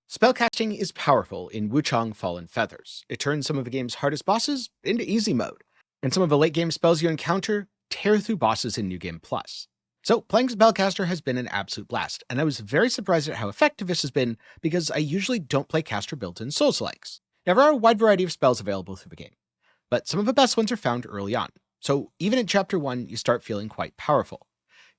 Spellcasting is powerful in Wuchang Fallen Feathers. It turns some of the game's hardest bosses into easy mode, and some of the late game spells you encounter tear through bosses in New Game Plus. So, playing Spellcaster has been an absolute blast, and I was very surprised at how effective this has been because I usually don't play caster builds in Souls-likes. Now, there are a wide variety of spells available through the game, but some of the best ones are found early on, so even in Chapter 1, you start feeling quite powerful.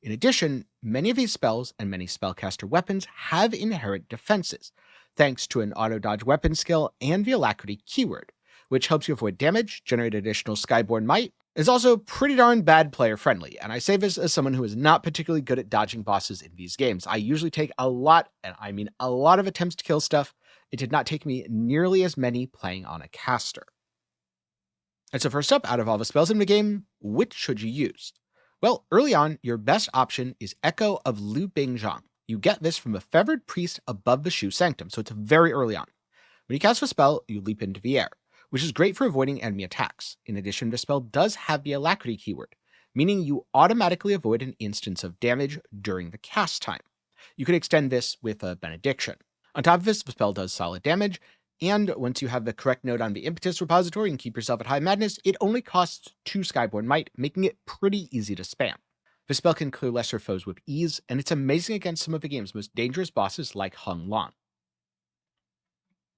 In addition, many of these spells and many Spellcaster weapons have inherent defenses, thanks to an auto-dodge weapon skill and the alacrity keyword, which helps you avoid damage, generate additional Skyborn might, is also pretty darn bad player friendly, and I say this as someone who is not particularly good at dodging bosses in these games. I usually take a lot, and I mean a lot of attempts to kill stuff. It did not take me nearly as many playing on a caster. And so first up, out of all the spells in the game, which should you use? Well, early on, your best option is Echo of Lu Bingzhang. You get this from a feathered priest above the Shu Sanctum, so it's very early on. When you cast a spell, you leap into the air, which is great for avoiding enemy attacks. In addition, the spell does have the alacrity keyword, meaning you automatically avoid an instance of damage during the cast time. You could extend this with a benediction. On top of this, the spell does solid damage, and once you have the correct node on the Impetus repository and keep yourself at high madness, it only costs 2 Skyborn might, making it pretty easy to spam. The spell can clear lesser foes with ease, and it's amazing against some of the game's most dangerous bosses like Hung Lan.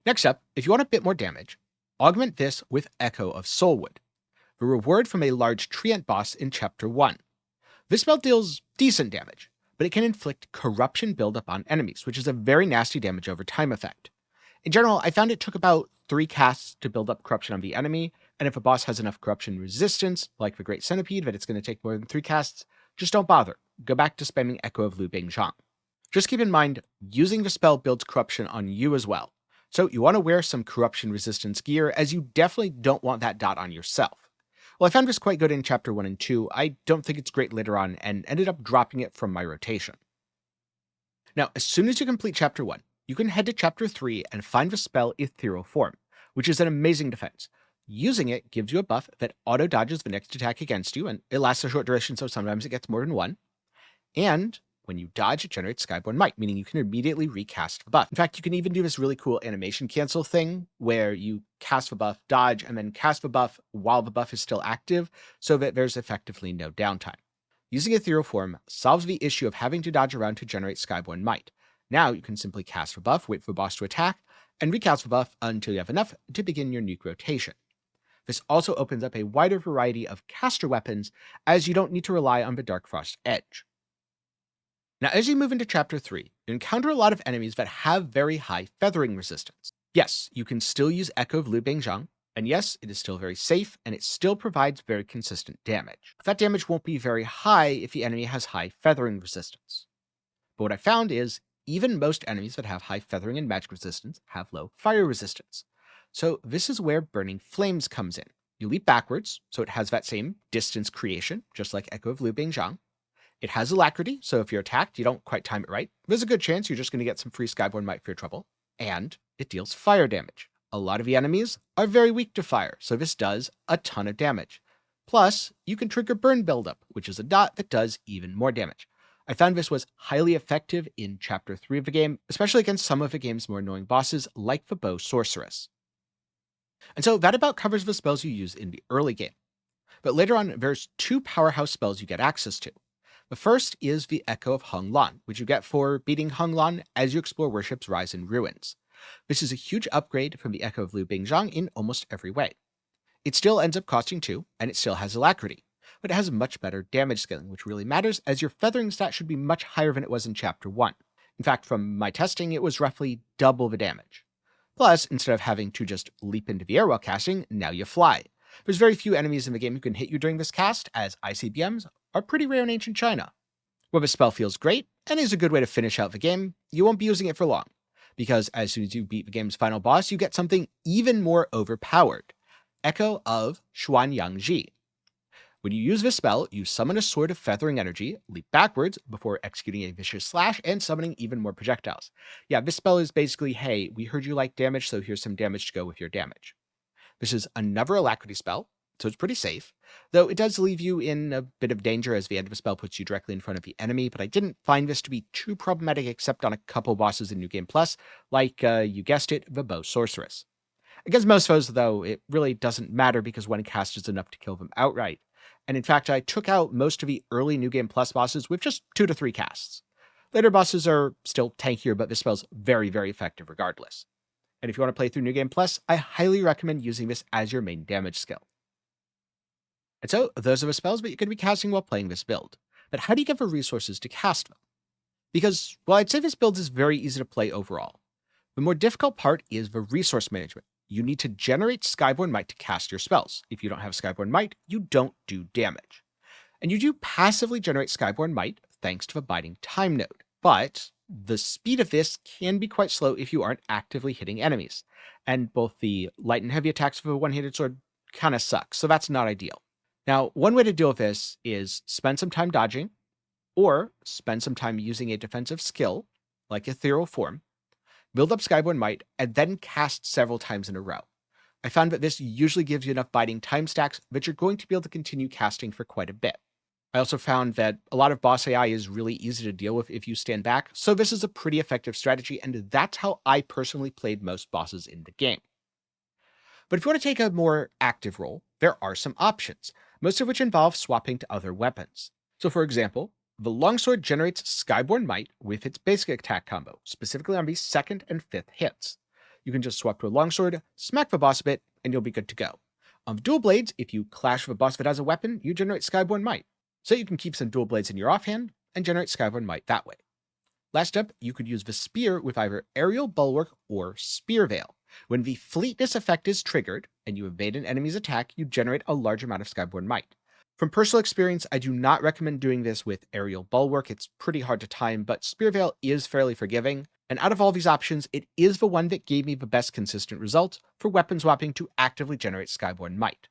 Next up, if you want a bit more damage, augment this with Echo of Soulwood, the reward from a large treant boss in Chapter 1. This spell deals decent damage, but it can inflict corruption buildup on enemies, which is a very nasty damage over time effect. In general, I found it took about 3 casts to build up corruption on the enemy, and if a boss has enough corruption resistance, like the Great Centipede, that it's going to take more than 3 casts, just don't bother. Go back to spamming Echo of Lu Bingzhang. Just keep in mind, using the spell builds corruption on you as well, so you want to wear some corruption resistance gear, as you definitely don't want that dot on yourself. Well, I found this quite good in Chapter 1 and 2, I don't think it's great later on, and ended up dropping it from my rotation. Now, as soon as you complete Chapter 1, you can head to Chapter 3 and find the spell Ethereal Form, which is an amazing defense. Using it gives you a buff that auto-dodges the next attack against you, and it lasts a short duration, so sometimes it gets more than one. And when you dodge, it generates Skyborn Might, meaning you can immediately recast the buff. In fact, you can even do this really cool animation cancel thing, where you cast the buff, dodge, and then cast the buff while the buff is still active, so that there's effectively no downtime. Using Ethereal Form solves the issue of having to dodge around to generate Skyborn Might. Now you can simply cast the buff, wait for the boss to attack, and recast the buff until you have enough to begin your nuke rotation. This also opens up a wider variety of caster weapons, as you don't need to rely on the Dark Frost Edge. Now, as you move into Chapter 3, you encounter a lot of enemies that have very high feathering resistance. Yes, you can still use Echo of Lu Bingzhang, and yes, it is still very safe, and it still provides very consistent damage. That damage won't be very high if the enemy has high feathering resistance. But what I found is, even most enemies that have high feathering and magic resistance have low fire resistance. So this is where Burning Flames comes in. You leap backwards, so it has that same distance creation, just like Echo of Lu Bingzhang. It has alacrity, so if you're attacked, you don't quite time it right. There's a good chance you're just going to get some free Skyborn Might for your trouble. And it deals fire damage. A lot of the enemies are very weak to fire, so this does a ton of damage. Plus, you can trigger Burn Buildup, which is a dot that does even more damage. I found this was highly effective in Chapter 3 of the game, especially against some of the game's more annoying bosses, like the Bow Sorceress. And so that about covers the spells you use in the early game. But later on, there's 2 powerhouse spells you get access to. The first is the Echo of Hung Lan, which you get for beating Hung Lan as you explore Worship's Rise in Ruins. This is a huge upgrade from the Echo of Lu Bingzhang in almost every way. It still ends up costing 2, and it still has alacrity, but it has much better damage scaling, which really matters, as your feathering stat should be much higher than it was in Chapter 1. In fact, from my testing, it was roughly double the damage. Plus, instead of having to just leap into the air while casting, now you fly. There's very few enemies in the game who can hit you during this cast, as ICBMs are pretty rare in ancient China. While the spell feels great, and is a good way to finish out the game, you won't be using it for long, because as soon as you beat the game's final boss, you get something even more overpowered. Echo of Xuanyangji. When you use this spell, you summon a sword of feathering energy, leap backwards before executing a vicious slash and summoning even more projectiles. Yeah, this spell is basically, hey, we heard you like damage, so here's some damage to go with your damage. This is another alacrity spell, so it's pretty safe, though it does leave you in a bit of danger as the end of a spell puts you directly in front of the enemy, but I didn't find this to be too problematic except on a couple bosses in New Game Plus, like, you guessed it, the Bow Sorceress. Against most foes, though, it really doesn't matter because one cast is enough to kill them outright. And in fact, I took out most of the early New Game Plus bosses with just 2 to 3 casts. Later bosses are still tankier, but this spell's very, very effective regardless. And if you want to play through New Game Plus, I highly recommend using this as your main damage skill. And so, those are the spells that you're going to be casting while playing this build. But how do you get the resources to cast them? Because, well, I'd say this build is very easy to play overall. The more difficult part is the resource management. You need to generate Skyborn Might to cast your spells. If you don't have Skyborn Might, you don't do damage. And you do passively generate Skyborn Might thanks to the Biding Time node. But the speed of this can be quite slow if you aren't actively hitting enemies. And both the light and heavy attacks of a one-handed sword kind of suck, so that's not ideal. Now, one way to deal with this is spend some time dodging, or spend some time using a defensive skill, like Ethereal Form, build up Skyborn Might, and then cast several times in a row. I found that this usually gives you enough biding time stacks that you're going to be able to continue casting for quite a bit. I also found that a lot of boss AI is really easy to deal with if you stand back, so this is a pretty effective strategy, and that's how I personally played most bosses in the game. But if you want to take a more active role, there are some options, most of which involve swapping to other weapons. So for example, the longsword generates Skyborn Might with its basic attack combo, specifically on the 2nd and 5th hits. You can just swap to a longsword, smack the boss a bit, and you'll be good to go. On dual blades, if you clash with a boss that has a weapon, you generate Skyborn Might. So you can keep some dual blades in your offhand and generate Skyborn Might that way. Last up, you could use the spear with either Aerial Bulwark or Spear Veil. When the Fleetness effect is triggered, and you evade an enemy's attack, you generate a large amount of Skyborn Might. From personal experience, I do not recommend doing this with Aerial Bulwark. It's pretty hard to time, but Spear Veil is fairly forgiving, and out of all these options, it is the one that gave me the best consistent results for weapon swapping to actively generate Skyborn Might.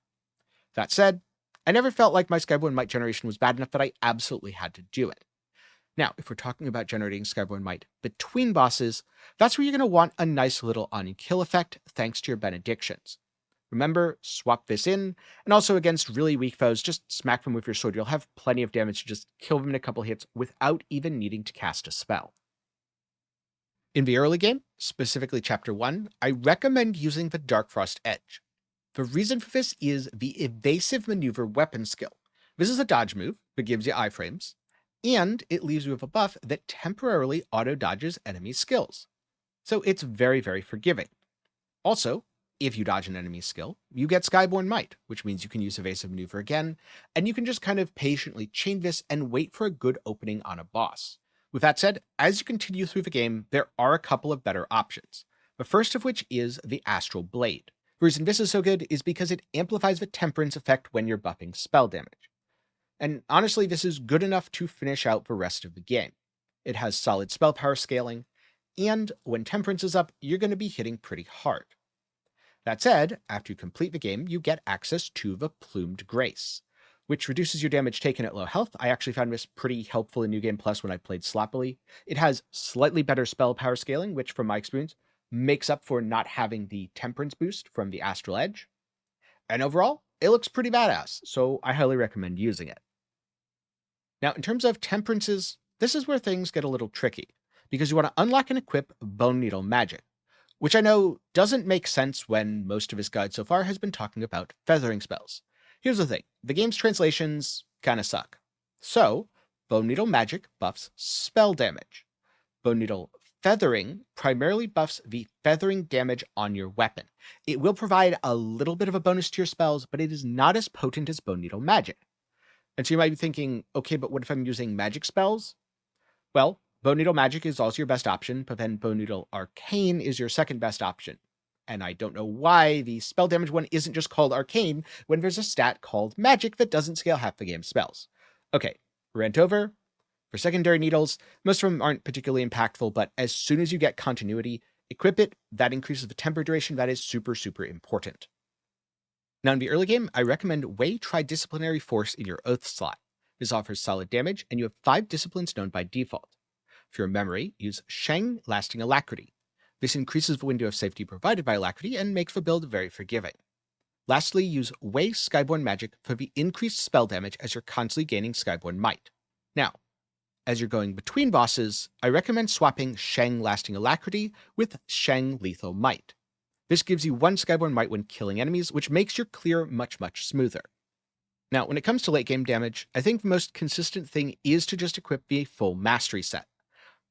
That said, I never felt like my Skyborn Might generation was bad enough that I absolutely had to do it. Now, if we're talking about generating Skyborn Might between bosses, that's where you're going to want a nice little on-kill effect thanks to your Benedictions. Remember, swap this in, and also against really weak foes, just smack them with your sword. You'll have plenty of damage to just kill them in a couple hits without even needing to cast a spell. In the early game, specifically Chapter 1, I recommend using the Dark Frost Edge. The reason for this is the Evasive Maneuver weapon skill. This is a dodge move that gives you iframes, and it leaves you with a buff that temporarily auto-dodges enemy skills. So it's very, very forgiving. Also, if you dodge an enemy's skill, you get Skyborn Might, which means you can use Evasive Maneuver again, and you can just kind of patiently chain this and wait for a good opening on a boss. With that said, as you continue through the game, there are a couple of better options. The first of which is the Astral Blade. The reason this is so good is because it amplifies the Temperance effect when you're buffing spell damage. And honestly, this is good enough to finish out the rest of the game. It has solid spell power scaling, and when Temperance is up, you're going to be hitting pretty hard. That said, after you complete the game, you get access to the Plumed Grace, which reduces your damage taken at low health. I actually found this pretty helpful in New Game Plus when I played sloppily. It has slightly better spell power scaling, which from my experience makes up for not having the Temperance boost from the Astral Edge. And overall, it looks pretty badass, so I highly recommend using it. Now, in terms of Temperances, this is where things get a little tricky, because you want to unlock and equip Bone Needle Magic, which I know doesn't make sense when most of his guide so far has been talking about feathering spells. Here's the thing, the game's translations kinda suck. So, Bone Needle Magic buffs spell damage. Bone Needle Feathering primarily buffs the feathering damage on your weapon. It will provide a little bit of a bonus to your spells, but it is not as potent as Bone Needle Magic. And so you might be thinking, okay, but what if I'm using magic spells? Well, Bone Needle Magic is also your best option, but then Bone Needle Arcane is your second best option. And I don't know why the spell damage one isn't just called Arcane when there's a stat called Magic that doesn't scale half the game's spells. Okay, rant over. For secondary needles, most of them aren't particularly impactful, but as soon as you get continuity, equip it, that increases the temper duration. That is super, super important. Now in the early game, I recommend Wei Tri-Disciplinary Force in your Oath slot. This offers solid damage, and you have 5 disciplines known by default. For your memory, use Sheng Lasting Alacrity. This increases the window of safety provided by Alacrity and makes the build very forgiving. Lastly, use Way Skyborn Magic for the increased spell damage as you're constantly gaining Skyborn Might. Now, as you're going between bosses, I recommend swapping Shang Lasting Alacrity with Shang Lethal Might. This gives you 1 Skyborn Might when killing enemies, which makes your clear much smoother. Now, when it comes to late game damage, I think the most consistent thing is to just equip the full Mastery set.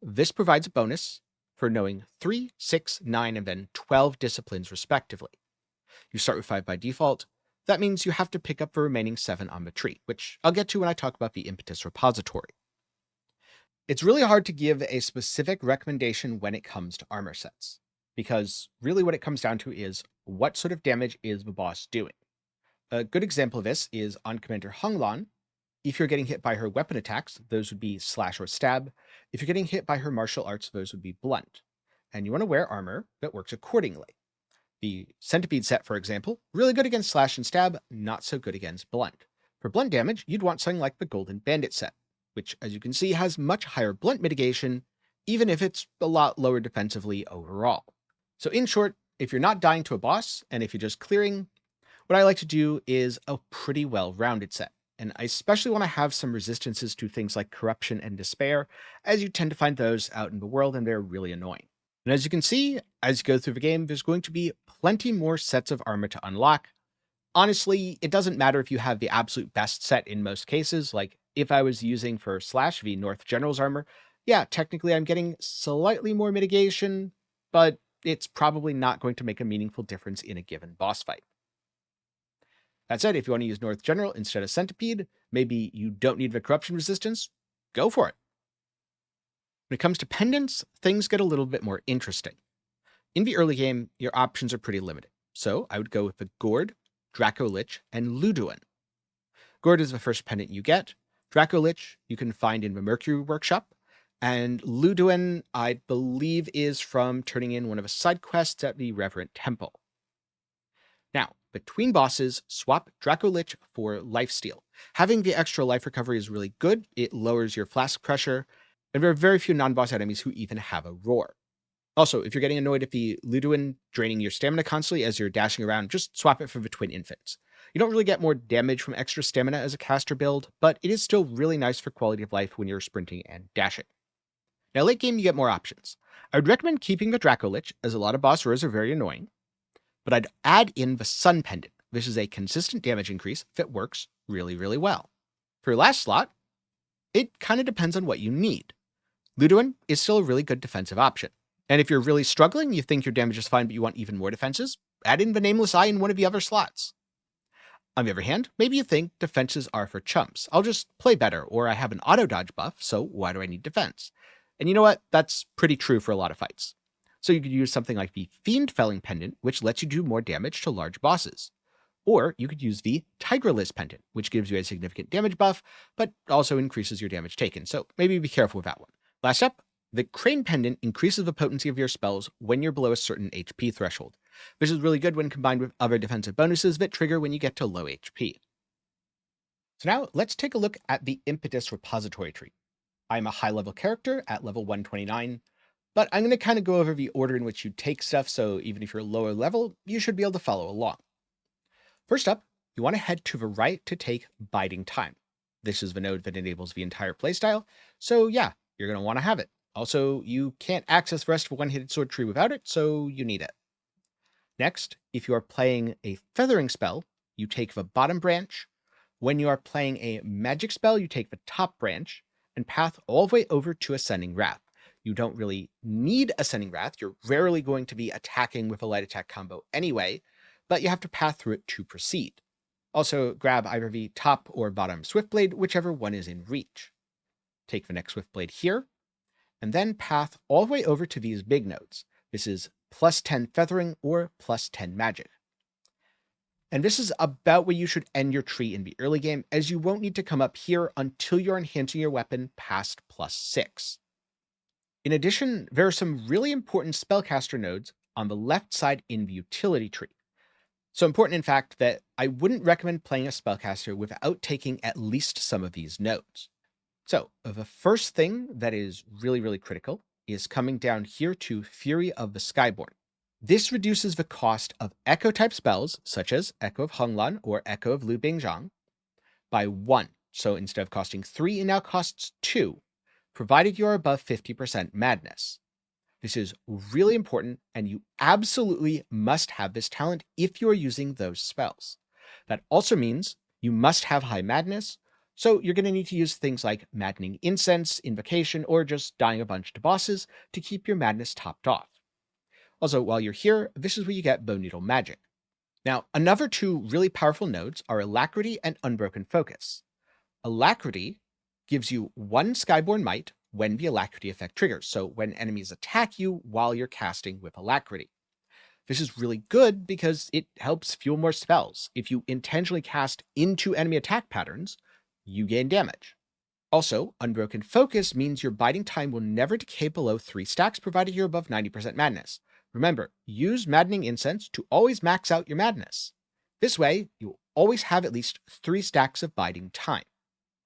This provides a bonus for knowing 3, 6, 9, and then 12 disciplines respectively. You start with 5 by default. That means you have to pick up the remaining 7 on the tree, which I'll get to when I talk about the Impetus repository. It's really hard to give a specific recommendation when it comes to armor sets, because really what it comes down to is what sort of damage is the boss doing. A good example of this is on Commander Honglan. If you're getting hit by her weapon attacks, those would be slash or stab. If you're getting hit by her martial arts, those would be blunt. And you want to wear armor that works accordingly. The Centipede set, for example, really good against slash and stab, not so good against blunt. For blunt damage, you'd want something like the Golden Bandit set, which, as you can see, has much higher blunt mitigation, even if it's a lot lower defensively overall. So in short, if you're not dying to a boss, and if you're just clearing, what I like to do is a pretty well-rounded set. And I especially want to have some resistances to things like corruption and despair, as you tend to find those out in the world, and they're really annoying. And as you can see, as you go through the game, there's going to be plenty more sets of armor to unlock. Honestly, it doesn't matter if you have the absolute best set in most cases. Like, if I was using for Slash V North General's armor, yeah, technically I'm getting slightly more mitigation, but it's probably not going to make a meaningful difference in a given boss fight. That said, if you want to use North General instead of Centipede, maybe you don't need the corruption resistance, go for it. When it comes to pendants, things get a little bit more interesting. In the early game, your options are pretty limited, so I would go with the Gourd, Draco Lich, and Luduin. Gourd is the first pendant you get. Draco Lich you can find in the Mercury Workshop, and Luduin, I believe, is from turning in one of the side quests at the Reverent Temple. Now, between bosses, swap Draco Lich for Lifesteal. Having the extra life recovery is really good. It lowers your flask pressure, and there are very few non-boss enemies who even have a roar. Also, if you're getting annoyed at the Luduin draining your stamina constantly as you're dashing around, just swap it for the Twin Infants. You don't really get more damage from extra stamina as a caster build, but it is still really nice for quality of life when you're sprinting and dashing. Now, late game, you get more options. I would recommend keeping the Draco Lich, as a lot of boss roars are very annoying, but I'd add in the Sun Pendant. This is a consistent damage increase that works really well. For your last slot, it kind of depends on what you need. Luduin is still a really good defensive option. And if you're really struggling, you think your damage is fine, but you want even more defenses, add in the Nameless Eye in one of the other slots. On the other hand, maybe you think defenses are for chumps. I'll just play better, or I have an auto-dodge buff, so why do I need defense? And you know what? That's pretty true for a lot of fights. So you could use something like the Fiend Felling Pendant, which lets you do more damage to large bosses. Or you could use the Tigreliss Pendant, which gives you a significant damage buff, but also increases your damage taken, so maybe be careful with that one. Last up, the Crane Pendant increases the potency of your spells when you're below a certain HP threshold. This is really good when combined with other defensive bonuses that trigger when you get to low HP. So now let's take a look at the Impetus repository tree. I'm a high-level character at level 129, but I'm going to kind of go over the order in which you take stuff, so even if you're lower level, you should be able to follow along. First up, you want to head to the right to take Biding Time. This is the node that enables the entire playstyle, so yeah, you're going to want to have it. Also, you can't access the rest of a one-handed sword tree without it, so you need it. Next, if you are playing a feathering spell, you take the bottom branch. When you are playing a magic spell, you take the top branch and path all the way over to Ascending Wrath. You don't really need Ascending Wrath. You're rarely going to be attacking with a light attack combo anyway, but you have to path through it to proceed. Also, grab either the top or bottom Swiftblade, whichever one is in reach. Take the next Swiftblade here, and then path all the way over to these big nodes. This is plus 10 feathering or plus 10 magic. And this is about where you should end your tree in the early game, as you won't need to come up here until you're enhancing your weapon past plus 6. In addition, there are some really important spellcaster nodes on the left side in the utility tree. So important, in fact, that I wouldn't recommend playing a spellcaster without taking at least some of these nodes. So the first thing that is really critical is coming down here to Fury of the Skyborn. This reduces the cost of echo-type spells, such as Echo of Honglan or Echo of Lu Bingzhang, by 1. So instead of costing 3, it now costs 2, provided you are above 50% madness. This is really important, and you absolutely must have this talent if you are using those spells. That also means you must have high madness, so you're going to need to use things like Maddening Incense, Invocation, or just dying a bunch to bosses to keep your madness topped off. Also, while you're here, this is where you get Bone Needle Magic. Now, another 2 really powerful nodes are Alacrity and Unbroken Focus. Alacrity gives you 1 Skyborn Might when the Alacrity effect triggers, so when enemies attack you while you're casting with Alacrity. This is really good because it helps fuel more spells. If you intentionally cast into enemy attack patterns, you gain damage. Also, Unbroken Focus means your biding time will never decay below 3 stacks provided you're above 90% madness. Remember, use Maddening Incense to always max out your madness. This way, you'll always have at least 3 stacks of biding time.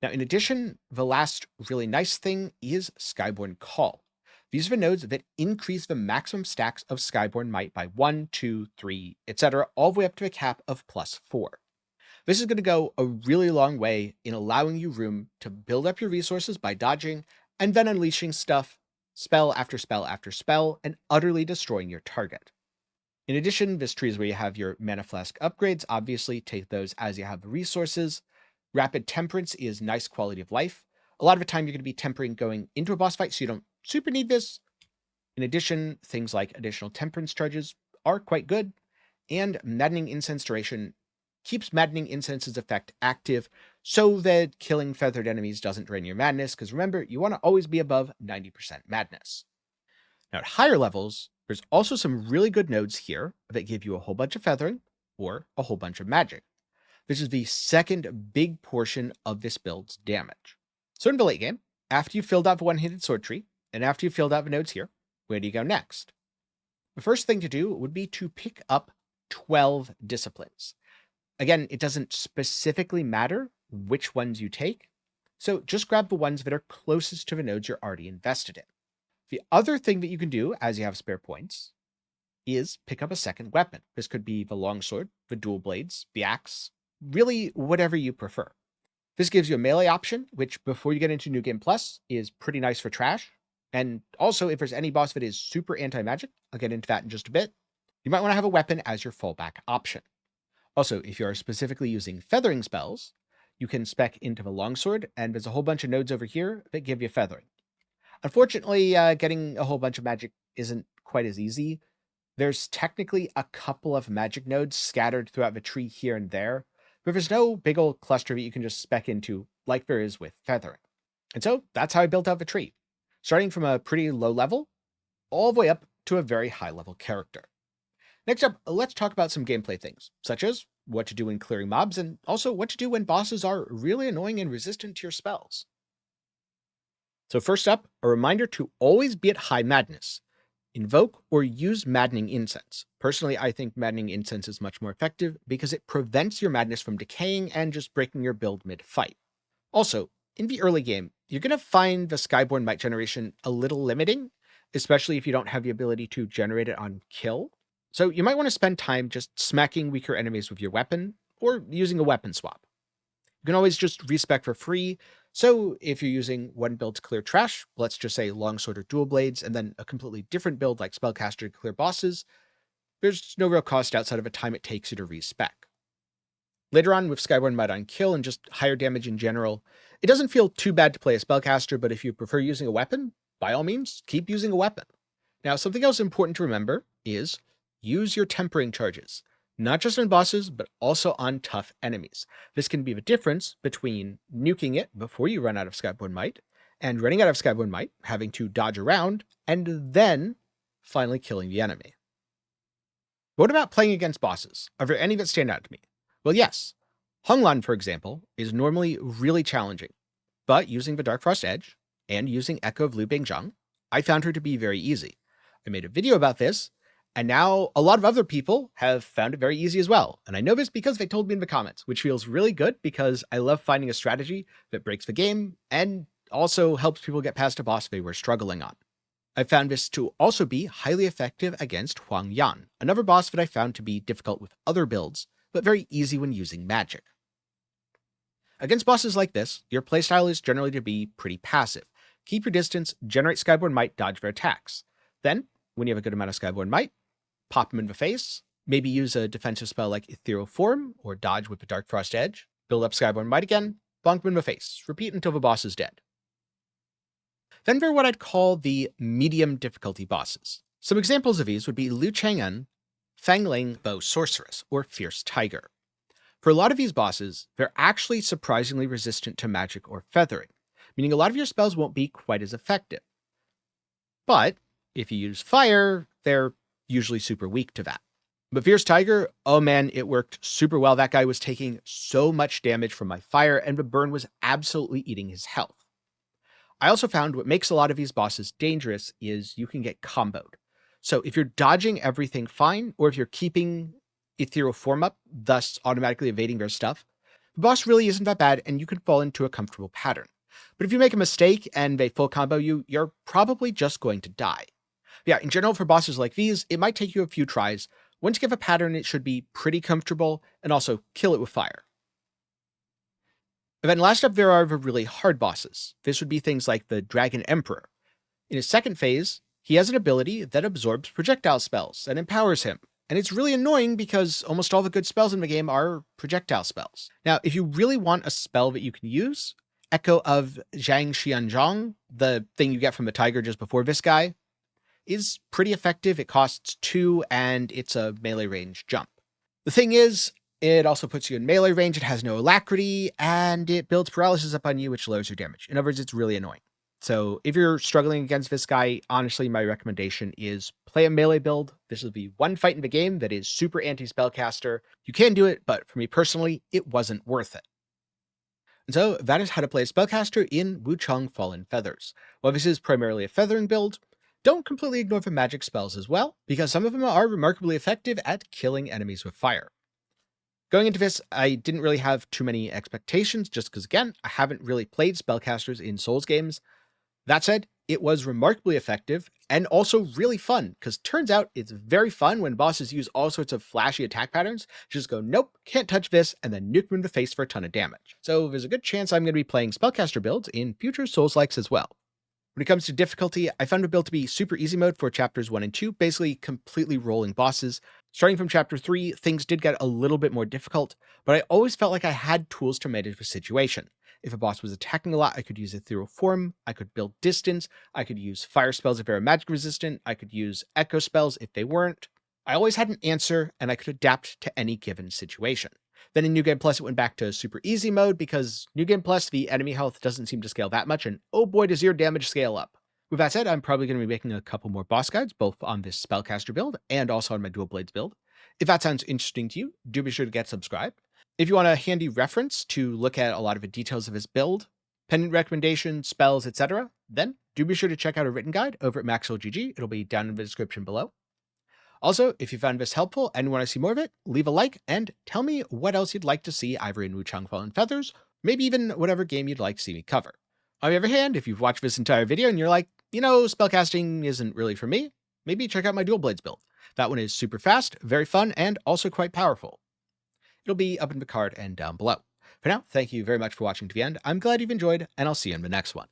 Now, in addition, the last really nice thing is Skyborn Call. These are the nodes that increase the maximum stacks of Skyborn Might by 1, 2, 3, etc., all the way up to a cap of +4. This is going to go a really long way in allowing you room to build up your resources by dodging and then unleashing stuff, spell after spell after spell, and utterly destroying your target. In addition, this tree is where you have your Mana Flask upgrades. Obviously, take those as you have the resources. Rapid Temperance is nice quality of life. A lot of the time, you're going to be tempering going into a boss fight, so you don't super need this. In addition, things like additional Temperance charges are quite good, and Maddening Incense duration keeps Maddening Incense's effect active so that killing feathered enemies doesn't drain your madness, because remember, you want to always be above 90% madness. Now, at higher levels, there's also some really good nodes here that give you a whole bunch of feathering or a whole bunch of magic. This is the second big portion of this build's damage. So in the late game, after you've filled out the one-handed sword tree, and after you've filled out the nodes here, where do you go next? The first thing to do would be to pick up 12 disciplines. Again, it doesn't specifically matter which ones you take, so just grab the ones that are closest to the nodes you're already invested in. The other thing that you can do as you have spare points is pick up a second weapon. This could be the longsword, the dual blades, the axe, really whatever you prefer. This gives you a melee option, which before you get into New Game Plus is pretty nice for trash. And also, if there's any boss that is super anti-magic, I'll get into that in just a bit, you might want to have a weapon as your fallback option. Also, if you are specifically using feathering spells, you can spec into the longsword, and there's a whole bunch of nodes over here that give you feathering. Unfortunately, getting a whole bunch of magic isn't quite as easy. There's technically a couple of magic nodes scattered throughout the tree here and there, but there's no big old cluster that you can just spec into like there is with feathering. And so that's how I built out the tree, starting from a pretty low level, all the way up to a very high level character. Next up, let's talk about some gameplay things, such as what to do when clearing mobs, and also what to do when bosses are really annoying and resistant to your spells. So first up, a reminder to always be at high madness. Invoke or use Maddening Incense. Personally, I think Maddening Incense is much more effective because it prevents your madness from decaying and just breaking your build mid-fight. Also, in the early game, you're going to find the Skyborn Might generation a little limiting, especially if you don't have the ability to generate it on kill. So you might want to spend time just smacking weaker enemies with your weapon, or using a weapon swap. You can always just respec for free, so if you're using one build to clear trash, let's just say longsword or dual blades, and then a completely different build like Spellcaster to clear bosses, there's no real cost outside of the time it takes you to respec. Later on, with Skyborn Might on kill and just higher damage in general, it doesn't feel too bad to play a Spellcaster, but if you prefer using a weapon, by all means, keep using a weapon. Now, something else important to remember is use your tempering charges, not just on bosses, but also on tough enemies. This can be the difference between nuking it before you run out of Skyborn Might, and running out of Skyborn Might, having to dodge around, and then finally killing the enemy. What about playing against bosses? Are there any that stand out to me? Well, yes. Honglan, for example, is normally really challenging, but using the Dark Frost Edge, and using Echo of Lu Bingzhang, I found her to be very easy. I made a video about this, and now a lot of other people have found it very easy as well. And I know this because they told me in the comments, which feels really good because I love finding a strategy that breaks the game and also helps people get past a boss they were struggling on. I found this to also be highly effective against Huang Yan, another boss that I found to be difficult with other builds, but very easy when using magic. Against bosses like this, your playstyle is generally to be pretty passive. Keep your distance, generate Skyborn Might, dodge their attacks. Then, when you have a good amount of Skyborn Might, pop them in the face, maybe use a defensive spell like Ethereal Form, or dodge with the Dark Frost Edge, build up Skyborn Might again, bonk them in the face, repeat until the boss is dead. Then there are what I'd call the medium difficulty bosses. Some examples of these would be Liu Chang'en, Fangling Bow Sorceress, or Fierce Tiger. For a lot of these bosses, they're actually surprisingly resistant to magic or feathering, meaning a lot of your spells won't be quite as effective. But if you use fire, they're usually super weak to that. But Fierce Tiger, oh man, it worked super well. That guy was taking so much damage from my fire, and the burn was absolutely eating his health. I also found what makes a lot of these bosses dangerous is you can get comboed. So if you're dodging everything fine, or if you're keeping Ethereal Form up, thus automatically evading their stuff, the boss really isn't that bad and you can fall into a comfortable pattern. But if you make a mistake and they full combo you, you're probably just going to die. Yeah, in general for bosses like these, it might take you a few tries. Once you get a pattern, it should be pretty comfortable, and also kill it with fire. And then last up, there are the really hard bosses. This would be things like the Dragon Emperor. In his second phase, he has an ability that absorbs projectile spells and empowers him. And it's really annoying because almost all the good spells in the game are projectile spells. Now, if you really want a spell that you can use, Echo of Zhang Xianzhong, the thing you get from the tiger just before this guy, is pretty effective. It costs 2 and it's a melee range jump. The thing is, it also puts you in melee range, it has no alacrity, and it builds paralysis up on you, which lowers your damage. In other words, it's really annoying. So if you're struggling against this guy, honestly, my recommendation is play a melee build. This will be one fight in the game that is super anti-Spellcaster. You can do it, but for me personally, it wasn't worth it. And so that is how to play a Spellcaster in Wuchang Fallen Feathers. While this is primarily a feathering build, don't completely ignore the magic spells as well, because some of them are remarkably effective at killing enemies with fire. Going into this, I didn't really have too many expectations, just because, again, I haven't really played Spellcasters in Souls games. That said, it was remarkably effective, and also really fun, because turns out it's very fun when bosses use all sorts of flashy attack patterns, just go, nope, can't touch this, and then nuke them in the face for a ton of damage. So there's a good chance I'm going to be playing Spellcaster builds in future Souls-likes as well. When it comes to difficulty, I found the build to be super easy mode for chapters 1 and 2, basically completely rolling bosses. Starting from chapter 3, things did get a little bit more difficult, but I always felt like I had tools to manage the situation. If a boss was attacking a lot, I could use Ethereal Form, I could build distance, I could use fire spells if they were magic resistant, I could use echo spells if they weren't. I always had an answer, and I could adapt to any given situation. Then in New Game Plus, it went back to super easy mode because New Game Plus, the enemy health doesn't seem to scale that much, and oh boy, does your damage scale up. With that said, I'm probably going to be making a couple more boss guides, both on this Spellcaster build and also on my Dual Blades build. If that sounds interesting to you, do be sure to get subscribed. If you want a handy reference to look at a lot of the details of his build, pendant recommendations, spells, etc., then do be sure to check out a written guide over at MaxWellGG. It'll be down in the description below. Also, if you found this helpful and want to see more of it, leave a like and tell me what else you'd like to see either in Wuchang Fallen Feathers, maybe even whatever game you'd like to see me cover. On the other hand, if you've watched this entire video and you're like, spellcasting isn't really for me, maybe check out my Dual Blades build. That one is super fast, very fun, and also quite powerful. It'll be up in the card and down below. For now, thank you very much for watching to the end. I'm glad you've enjoyed, and I'll see you in the next one.